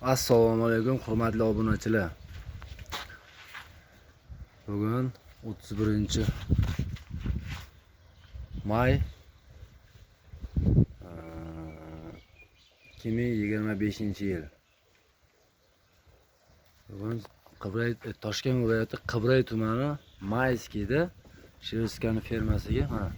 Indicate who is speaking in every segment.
Speaker 1: Assalomu alaykum hurmatli obunachilar. Bugun 31-may 2025-yil. Bugun Toshkent viloyati Qibray tumani Mayskida Shirskani fermasiga mana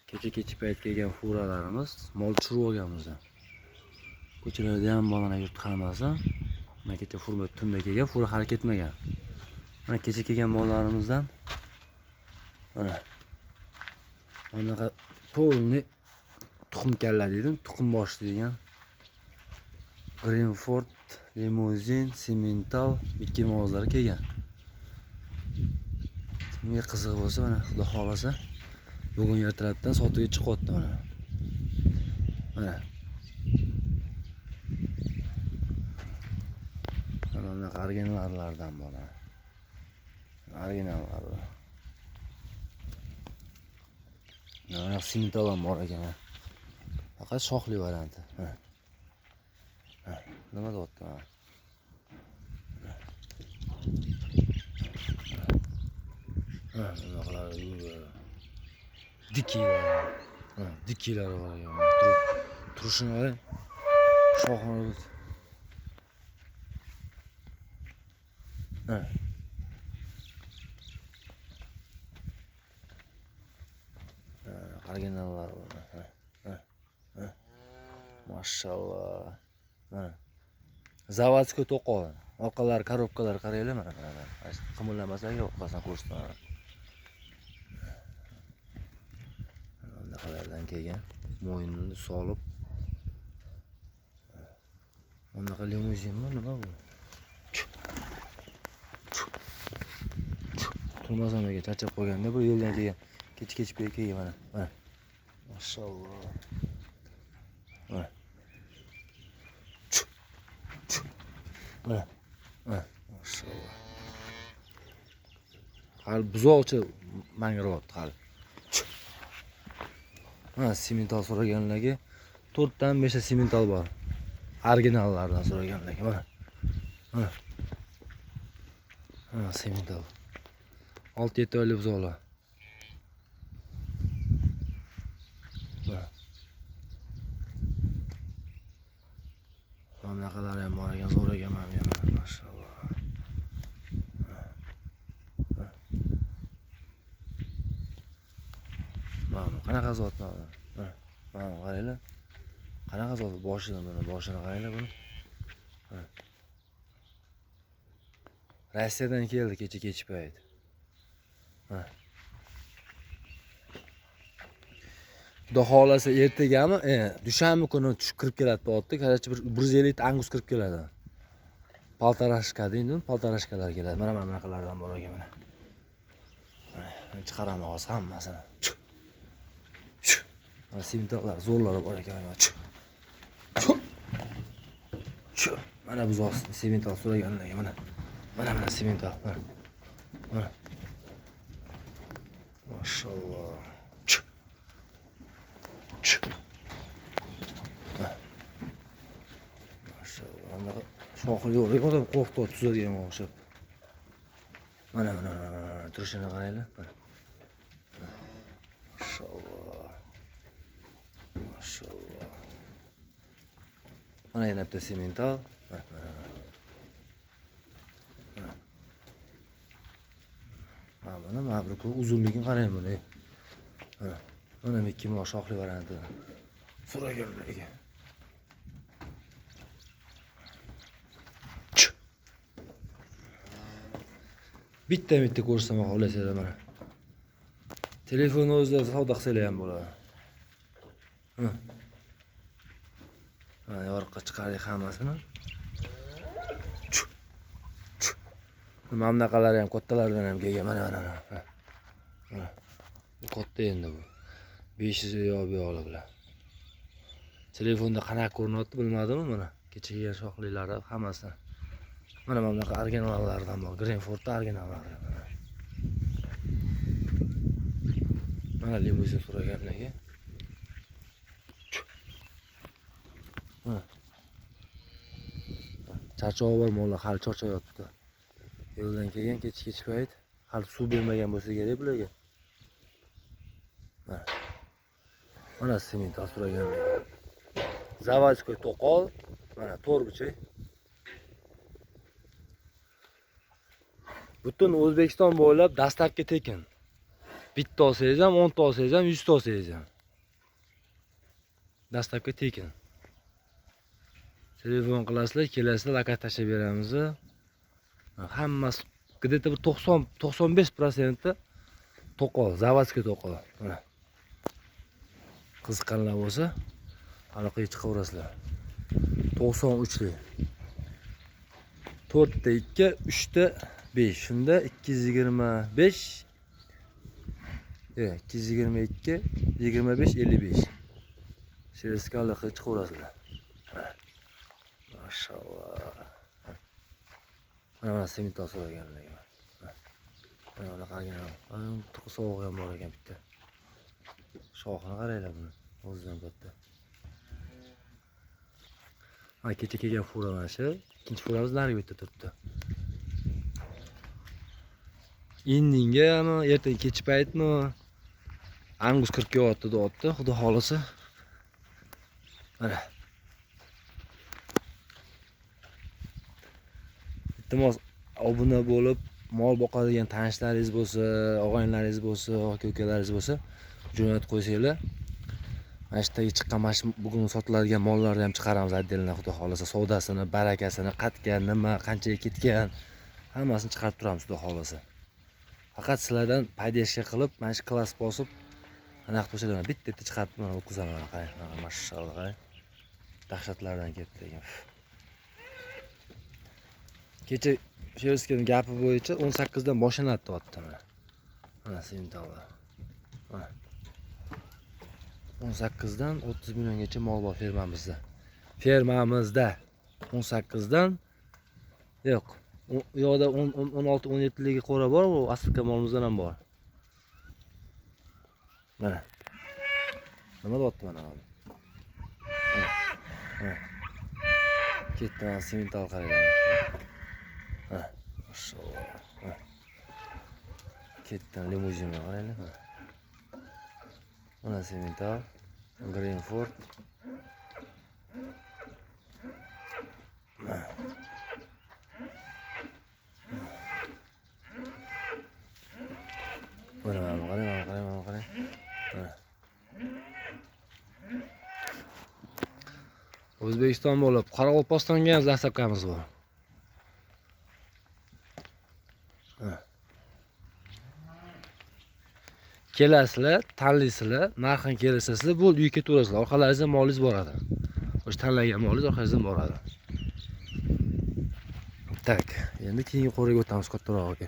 Speaker 1: kecha payt kelgan furalarimiz mol tushirib olganmiz. Ko'chalarda ham bolalar yurt hammasi. Mana kecha furma tunda kelgan, fura hali ketmagan. Mana kecha kelgan mollarimizdan mana bunaqa polni tuxum kalla dedim, tuxum bosh degan. Greenford, limuzin, Simmental, Mickey Mouse'lar kelgan. Kimga qiziq bo'lsa, mana xudo xolasa bugun ertalabdan sotuga chiqyapti mana. Mana mana originallardan bo'ladi. Originallar. Mana Simmental ham bor ekan. Faqat shoxli varianti. Nima deyapti? Dikilar var ya. Turuşuna var. Shoxini. Originallar var. Maşallah. Zavodskiy to'qol. Orqalari korobkalar qaraylar mana. Qimillamasa yo'q, qasam ko'rsatma. Bunaqalardan kelgan. Mo'yinni solib. Bunaqa limuzinmi nima bu? Turmasamaga charchab qo'yganda bu yo'ldan kelgan. Kech kelgan mana. Maşallah. Maşallah. Hal buzoqcha mangiryapti hali. Mana Simmental so'raganlarga 4 dan 5 ta Simmental bor. Originallardan so'raganlarga mana. Simmental. 6-7 oylik buzoqlar. Bunaqalar ham bor ekan, zo'r ekan mana. Maşallah. Mana qanaqa zot mana. Mana qaranglar. Qanaqa zot boshini qaranglar buni. Rossiyadan keldi kecha payt. Xudo xolasa ertagami, dushanba kuni tushib kirib keladi bo'tdi. Qarachi 150 ta angus kirib keladi. Paltarashka deydi, paltarashkalar keladi. Mana bunaqalardan bor ekan mana. Chiqaraman hozir hammasini. Mana Simmentallar zo'rlari bor ekan mana. Mana bu zo'r Simmental so'raganlarga mana. Mana Simmental. Mana. Maşallah. Maşallah. Shoxi yo'q, odam qo'rqib tuzadigan o'xshab. Mana turishini qaranglar. Maşallah. Maşallah. Mana yana bitta Simmental. Mana bu uzunligini qarang buni. Mana Mickey Mouse shoxli varianti. So'raganlarga. Bitta ko'rsam xohlasanglar mana. Telefonni o'zida savdo qilsalar ham bo'ladi. Mana yorqqa chiqaring hammasini. Mana bunaqalari ham kattalardan ham kelgan mana. Bu katta endi bu. 500 yo'qlar. Telefonda qanaqa ko'rinyapti bilmadim mana. Kecha kelgan shoxlilari hammasi. Mana bunaqa originallardan bor. Greenfordda originallari. Mana limuzin so'raganlarga. Charchoq bor mollar, hali charchayapti. Yo'ldan kelgan kech payt, hali suv bermagan bo'lsa kerak bularga. Mana sement asuraganlar. Zavodskoy to'qol, mana to'rbichi. Butun O'zbekiston bo'ylab dastlabki tekin. Bitta olsangiz ham, 10 ta olsangiz ham, 100 ta olsangiz ham. Dastlabki tekin. Telefon qilasizlar, kelasizlar, lakat tashlab beramiz. Hammasi где-то 90-95% to'qol, zavodskiy to'qol. Mana. Qiziqqanlar bo'lsa, aloqaga chiqaverasizlar. 93 lik. 4 ta 2, 3 ta 5. Shunda 225 222 25 55. Servisga aloqaga chiqaverasizlar. Maşallah. Mana sement asraganlar. Mana qaragan. Ana sovuq ham bor ekan bitta. Shoxini qaranglar buni. O'zidan katta. Ha, kecha kelgan fura mana shu. Ikkinchi furamiz narigi betda turibdi. Indingami, ertaga kech paytmi? Angus 40 kiyapti deyapti, xudo xolisa. Mana. Iltimos obuna bo'lib, mol boqadigan tanishlaringiz bo'lsa, og'aynilaringiz bo'lsa, aka-ukalaringiz bo'lsa, jo'natib qo'ysanglar. Mana shu yerga chiqqan bugun sotiladigan mollarni ham chiqaramiz отдельно, xudo xolisa. Savdosini, barakasini, qatgan, nima, qanchaga ketgan, hammasini chiqarib turamiz, xudo xolisa. Faqat sizlardan paydashga qilib, mana shu klass bosib, anaqa qo'shiladi. Bitta chiqarib mana o'tkazaman, qarang. Mashallah, qarang. Dahshatlardan ketdi ekan. Kecha Sherskining gapi bo'yicha 18 dan boshlanadi deyapti mana. Mana sementallar. Mana. 18 dan 30 milliongacha mol bor fermamizda. Fermamizda 18 dan yo'q. U yoqda 16-17 ligi qo'ra bor, u Afrika molimizdan ham bor. Mana. Nima deyapti mana hozir? Ketdi mana semental qaranglar. Maşallah. Ketdi limuzinga qaranglar. Mana semental, Greenford. Mana qarang. O'zbekiston bo'lib, Qoraqalpog'istonga ham zastavkamiz bor. Kelasizlar, tanlaysizlar, narxini kelisizlar, bu uyga ketaverasizlar. Orqalaringizda molingiz boradi. O'sha tanlagan molingiz orqangizdan boradi. Tak, endi keyingi qo'riga o'tamiz kattarog'iga.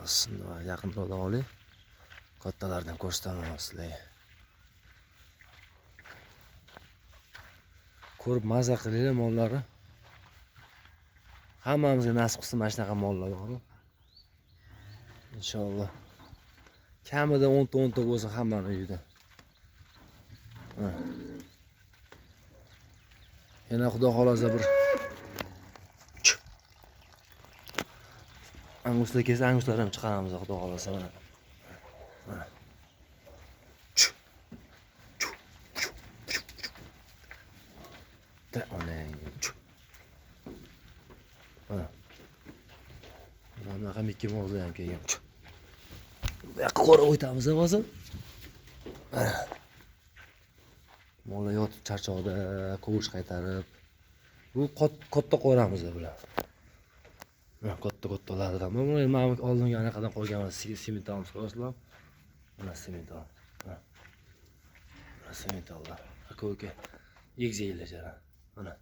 Speaker 1: Bismillah, yaqinroq oling. Kattalardan ko'rsataman sizlarga. Ko'rib maza qilinglar mollarni. Hammamizga nasib qilsin mana shunaqa mollar bor. Inshaalloh. Kamida 10 ta bo'lsa hammani uyida. Yana xudo xolasa bir anguslar kelsa, anguslar ham chiqaramiz, xudo xolasa mana. Mana. Mana ham ikki mollar ham kelgan. Bu yoqqa qo'rib o'tamiz hozir. Mollar yotib charchoqda, ko'rish qaytarib. Bu katta qo'ramiz bular. Mana katta-kattalardan. Mana oldingi anaqadan qolgan sementalni ko'rasizlar. Mana semental. Mana sementallar. Aka-uka egizinglar jara. Mana.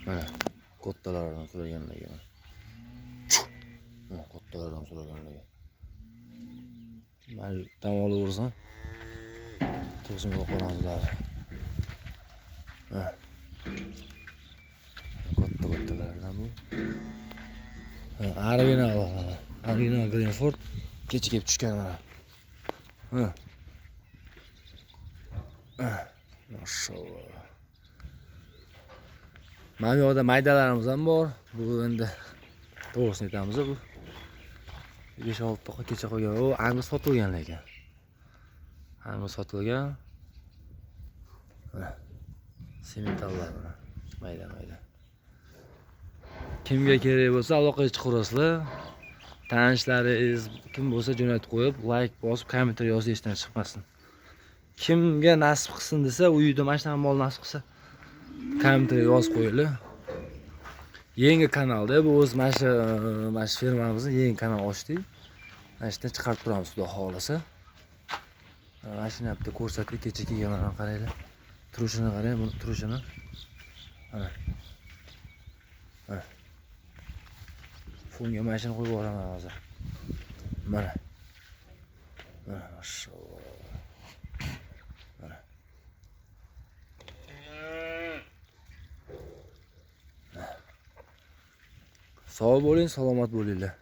Speaker 1: Mana kattalardan so'raganlarga. Mana kattalardan so'raganlarga. Mana dam olaversan. To'g'risini qo'ramizlar. Kattalardan bu. Original Greenford Kecha kelib tushgan mana. Mashalloh. Mana bu yoqda maydalarimiz ham bor. Bu endi to'g'risini aytamiz bu. 5-6 to'qa kecha qolgan. O, angi sotilgan lekin. Angi sotilgan. Sementallar mana. Mayda. Kimga kerak bo'lsa aloqaga chiqarasizlar. Tanishlaringiz kim bo'lsa jo'natib qo'yib, like bosib, kommentar yozib hechdan chiqmasin. Kimga nasib qilsin desa, uyida mana shunaqa mol nasib qilsa, kommentar yozib qo'yinglar. Yangi kanalda bu o'z mana shu firmamizning yangi kanal ochdik. Mana shundan chiqarib turamiz, xudo xolasa. Mana shuni bitta ko'rsatib, kecha kelganlarni qaranglar. Turishini qarang, buni turishini. Mana. Fonga mashina qo'yib yuboraman hozir. Mana. Mashalloh. Mana. Sog' bo'ling, salomat bo'linglar.